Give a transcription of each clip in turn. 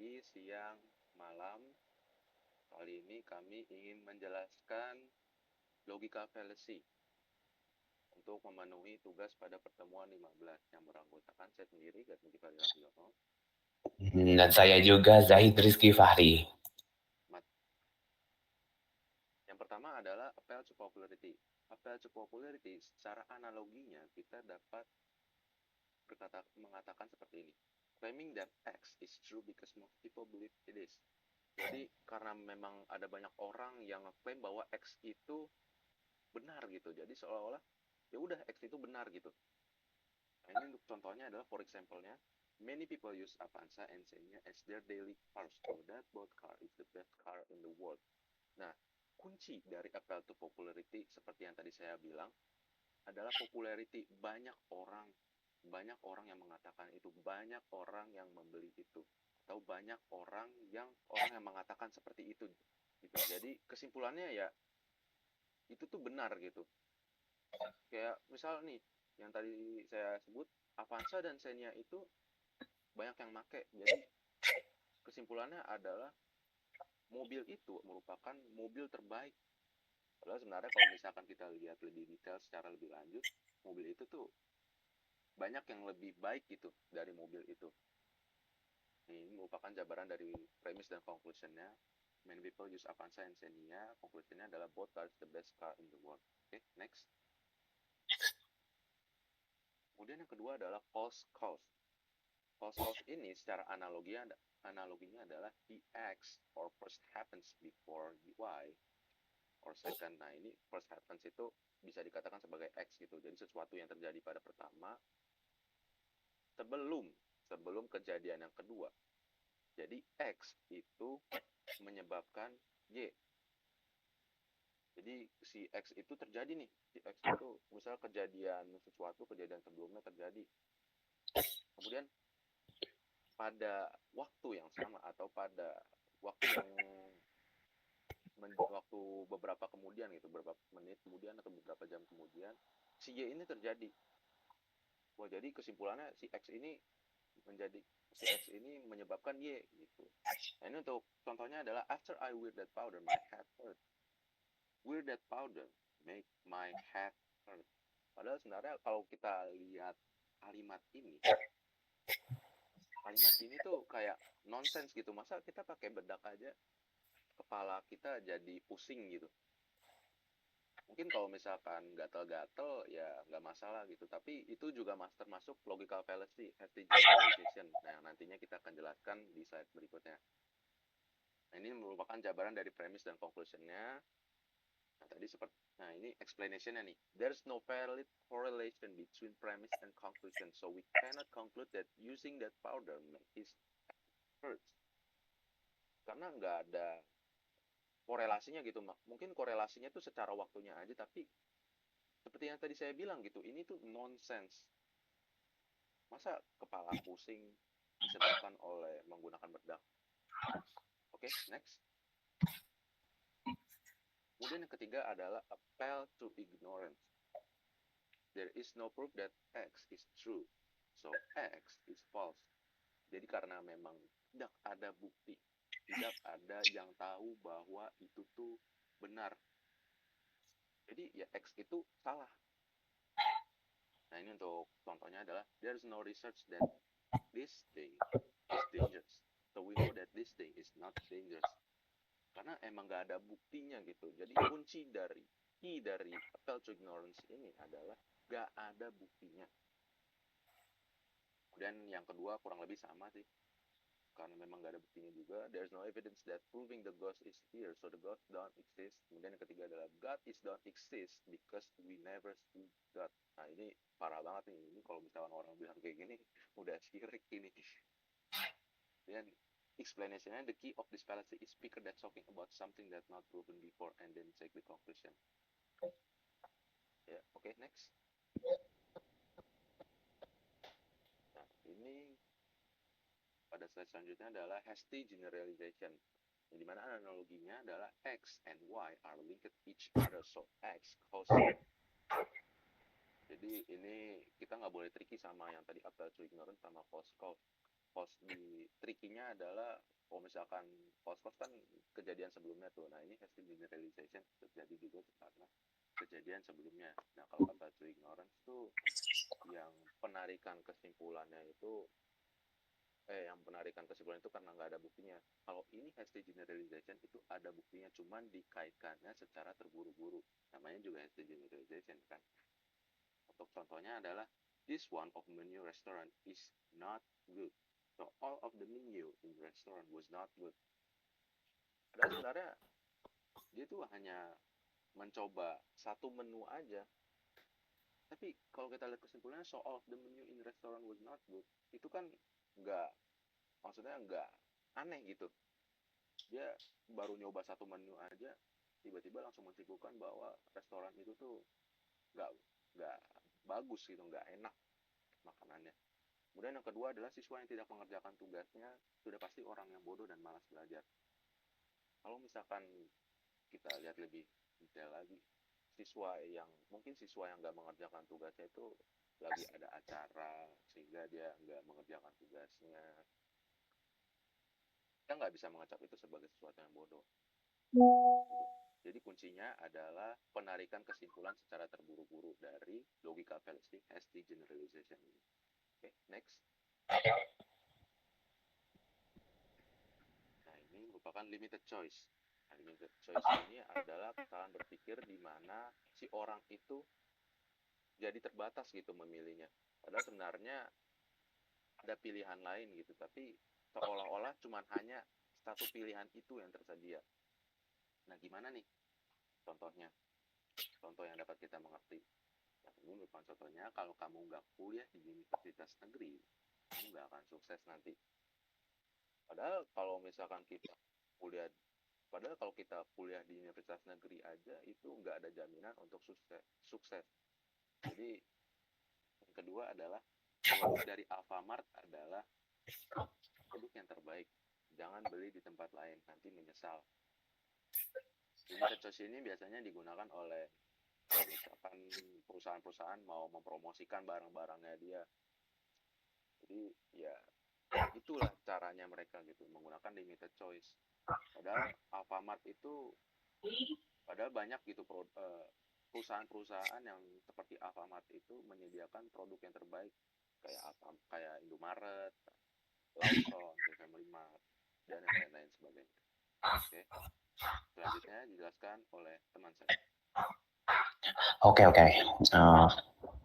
pagi, siang, malam. Kali ini kami ingin menjelaskan logika fallacy untuk memenuhi tugas pada pertemuan 15 yang beranggotakan saya sendiri, Gatmedi Farirahyono. Dan saya juga Zahid Rizky Fahri. Yang pertama adalah appeal to popularity. Appeal to popularity secara analoginya kita dapat mengatakan seperti ini. Claiming that X is true because most people believe it is. Jadi karena memang ada banyak orang yang klaim bahwa X itu benar gitu. Jadi seolah-olah ya udah X itu benar gitu. Nah, ini untuk contohnya adalah for example-nya, many people use Avanza and Xenia as their daily cars. So that both car is the best car in the world. Nah, kunci dari appeal to popularity seperti yang tadi saya bilang adalah popularity. Banyak orang yang mengatakan itu, banyak orang yang membeli itu, atau banyak orang yang mengatakan seperti itu gitu. Jadi kesimpulannya ya itu tuh benar gitu. Kayak misal nih yang tadi saya sebut, Avanza dan Xenia itu banyak yang make. Jadi kesimpulannya adalah mobil itu merupakan mobil terbaik. Padahal sebenarnya kalau misalkan kita lihat lebih detail secara lebih lanjut, mobil itu tuh banyak yang lebih baik gitu dari mobil itu. Ini merupakan jabaran dari premise dan conclusionnya. Many people use Avanza and Xenia. Conclusionnya adalah both cars the best car in the world. Oke, next. Kemudian yang kedua adalah false cause. False cause ini secara analoginya adalah the X or first happens before the Y or second. Nah, ini first happens itu bisa dikatakan sebagai X gitu. Jadi sesuatu yang terjadi pada pertama sebelum kejadian yang kedua. Jadi X itu menyebabkan Y. Jadi si X itu terjadi nih. Si X itu misal kejadian sebelumnya terjadi. Kemudian pada waktu yang sama atau pada waktu beberapa kemudian gitu, beberapa menit kemudian atau beberapa jam kemudian, si Y ini terjadi. Wah, jadi kesimpulannya si X ini menyebabkan Y gitu. Nah, ini untuk contohnya adalah after I wear that powder, my head hurt. Wear that powder make my head hurt. Padahal sebenarnya kalau kita lihat kalimat ini tuh kayak nonsense gitu. Masa kita pakai bedak aja kepala kita jadi pusing gitu. Mungkin kalau misalkan gatel-gatel ya nggak masalah gitu, tapi itu juga termasuk logical fallacy, hasty generalization. Nah, nantinya kita akan jelaskan di slide berikutnya. Nah, ini merupakan jabaran dari premise dan conclusionnya. Nah, ini explanationnya nih. There's no valid correlation between premise and conclusion, so we cannot conclude that using that powder is hurts. Karena nggak ada korelasinya gitu, mungkin korelasinya tuh secara waktunya aja, tapi seperti yang tadi saya bilang gitu, ini tuh nonsense. Masa kepala pusing disebabkan oleh menggunakan bedak? Oke, next. Kemudian yang ketiga adalah appeal to ignorance. There is no proof that X is true, so X is false. Jadi karena memang tidak ada bukti, tidak ada yang tahu bahwa itu tuh benar, jadi ya X itu salah. Nah, ini untuk contohnya adalah there's no research that this thing is dangerous, so we know that this thing is not dangerous. Karena emang gak ada buktinya gitu. Jadi kunci dari appeal to ignorance ini adalah gak ada buktinya. Kemudian yang kedua kurang lebih sama sih, karena memang gak ada buktinya juga. There's no evidence that proving the ghost is here, so the ghost don't exist. Kemudian yang ketiga adalah God is don't exist because we never see God. Nah, ini parah banget nih. Ini kalau misalkan orang bilang kayak gini, udah syirik ini. Dan explanation-nya, the key of this fallacy is speaker that talking about something that not proven before and then take the conclusion. Ya, oke, next. Nah, ini pada slide selanjutnya adalah hasty generalization, yang dimana analoginya adalah X and Y are linked each other, so X cause Y. Jadi ini kita nggak boleh tricky sama yang tadi appeal to ignorance sama false cause. trikinya adalah kalau misalkan false cost kan kejadian sebelumnya tuh. Nah, ini hasty generalization terjadi juga karena kejadian sebelumnya. Nah, kalau kata to ignorance tuh yang penarikan kesimpulan itu karena nggak ada buktinya. Kalau ini hasty generalization itu ada buktinya, cuman dikaitkannya secara terburu-buru. Namanya juga hasty generalization kan. Untuk contohnya adalah this one of menu restaurant is not good. So all of the menu in restaurant was not good. Padahal sebenarnya dia tuh hanya mencoba satu menu aja. Tapi kalau kita lihat kesimpulannya, so all of the menu in restaurant was not good, itu kan maksudnya nggak aneh gitu. Dia baru nyoba satu menu aja, tiba-tiba langsung mensimpulkan bahwa restoran itu tuh nggak bagus gitu, nggak enak makanannya. Kemudian yang kedua adalah siswa yang tidak mengerjakan tugasnya sudah pasti orang yang bodoh dan malas belajar. Kalau misalkan kita lihat lebih detail lagi, siswa yang nggak mengerjakan tugasnya itu lagi ada acara sehingga dia nggak mengerjakan tugasnya, kita nggak bisa mengecap itu sebagai sesuatu yang bodoh. Jadi kuncinya adalah penarikan kesimpulan secara terburu-buru dari logika fallacy hasty generalization. Oke, next. Nah, ini merupakan limited choice. Nah, limited choice ini adalah kesalahan berpikir di mana si orang itu jadi terbatas gitu memilihnya. Padahal sebenarnya ada pilihan lain gitu, tapi seolah-olah cuma hanya satu pilihan itu yang tersedia. Nah, gimana nih contohnya? Contoh yang dapat kita mengerti. Nah, ini merupakan contohnya, kalau kamu nggak kuliah di universitas negeri, kamu nggak akan sukses nanti. Padahal kalau kita kuliah di universitas negeri aja, itu nggak ada jaminan untuk sukses. Jadi, yang kedua adalah produk dari Alfamart adalah produk yang terbaik. Jangan beli di tempat lain, nanti menyesal. Limited choice ini biasanya digunakan oleh misalkan perusahaan-perusahaan mau mempromosikan barang-barangnya dia. Jadi ya itulah caranya mereka gitu, menggunakan limited choice. Padahal Alfamart itu banyak gitu perusahaan-perusahaan yang seperti Alfamart itu menyediakan produk yang terbaik kayak Indomaret, Lawson, Family Mart, dan yang lain-lain sebagainya. Oke. Selanjutnya dijelaskan oleh teman saya. Oke.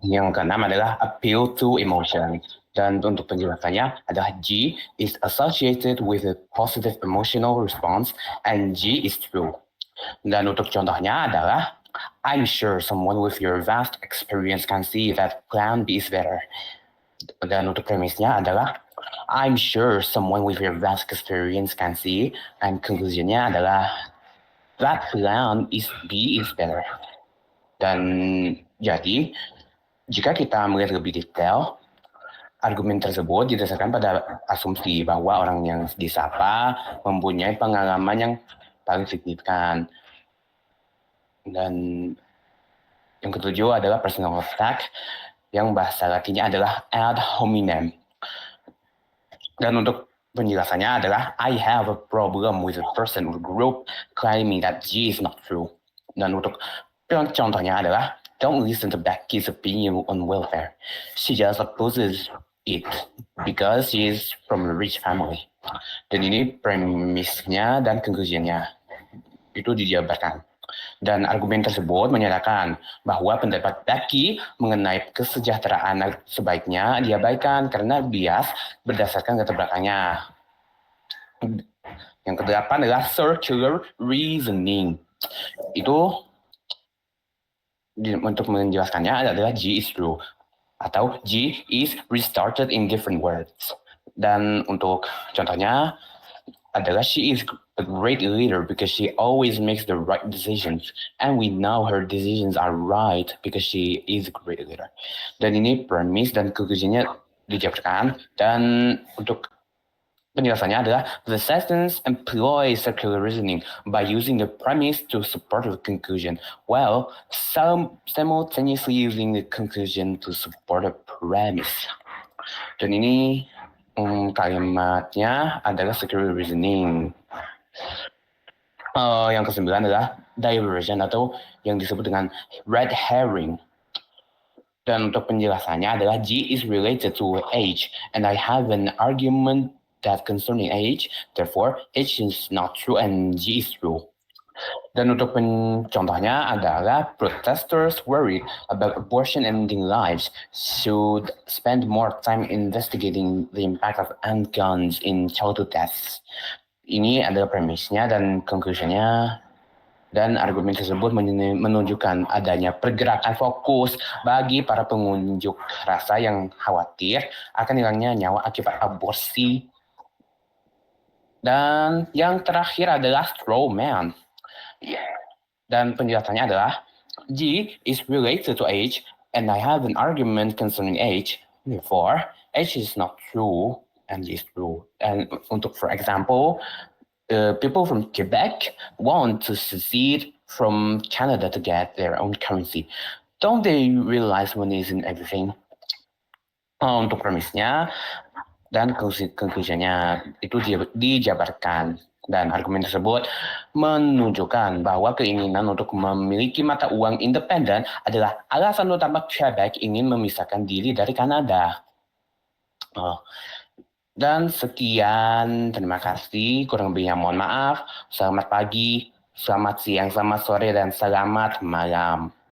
Yang keenam adalah appeal to emotion. Dan untuk penjelasannya adalah G is associated with a positive emotional response and G is true. Dan untuk contohnya adalah I'm sure someone with your vast experience can see that plan B is better. Dan untuk premisnya adalah I'm sure someone with your vast experience can see, and conclusionnya adalah that plan B is better. Dan jadi jika kita melihat lebih detail, argumen tersebut didasarkan pada asumsi bahwa orang yang disapa mempunyai pengalaman yang paling signifikan. Dan yang ketujuh adalah personal attack, yang bahasa latinnya adalah ad hominem. Dan untuk penjelasannya adalah I have a problem with a person or group claiming that G is not true. Dan untuk contohnya adalah don't listen to Becky's opinion on welfare. She just opposes it because she is from a rich family. Dan ini premisnya dan conclusionnya itu dijabarkan. Dan argumen tersebut menyatakan bahwa pendapat Becky mengenai kesejahteraan sebaiknya diabaikan karena bias berdasarkan latar belakangnya. Yang kedelapan adalah circular reasoning. Itu untuk menjelaskannya adalah G is true atau G is restarted in different words. Dan untuk contohnya adalah she is a great leader because she always makes the right decisions, and we know her decisions are right because she is a great leader. Dan ini premis dan conclusionnya dijabarkan. Dan untuk penjelasannya adalah the sentence employs circular reasoning by using the premise to support the conclusion, while simultaneously using the conclusion to support the premise. Dan ini kalimatnya adalah security reasoning. Yang kesembilan adalah diversion atau yang disebut dengan red herring. Dan untuk penjelasannya adalah G is related to age, and I have an argument that concerning age, therefore H is not true and G is true. Dan untuk contohnya adalah protesters worried about abortion ending lives should spend more time investigating the impact of handguns in childhood deaths. Ini adalah premisnya dan conclusionnya. Dan argumen tersebut menunjukkan adanya pergerakan fokus bagi para pengunjuk rasa yang khawatir akan hilangnya nyawa akibat aborsi. Dan yang terakhir adalah straw man. Dan penjelasannya adalah G is related to H and I have an argument concerning H. Therefore, H is not true and G is true. And untuk for example, people from Quebec want to secede from Canada to get their own currency. Don't they realize money isn't everything? Untuk premisnya dan conclusionnya itu dijabarkan. Dan argumen tersebut menunjukkan bahwa keinginan untuk memiliki mata uang independen adalah alasan utama Quebec ingin memisahkan diri dari Kanada. Dan sekian, terima kasih. Kurang lebihnya mohon maaf. Selamat pagi, selamat siang, selamat sore, dan selamat malam.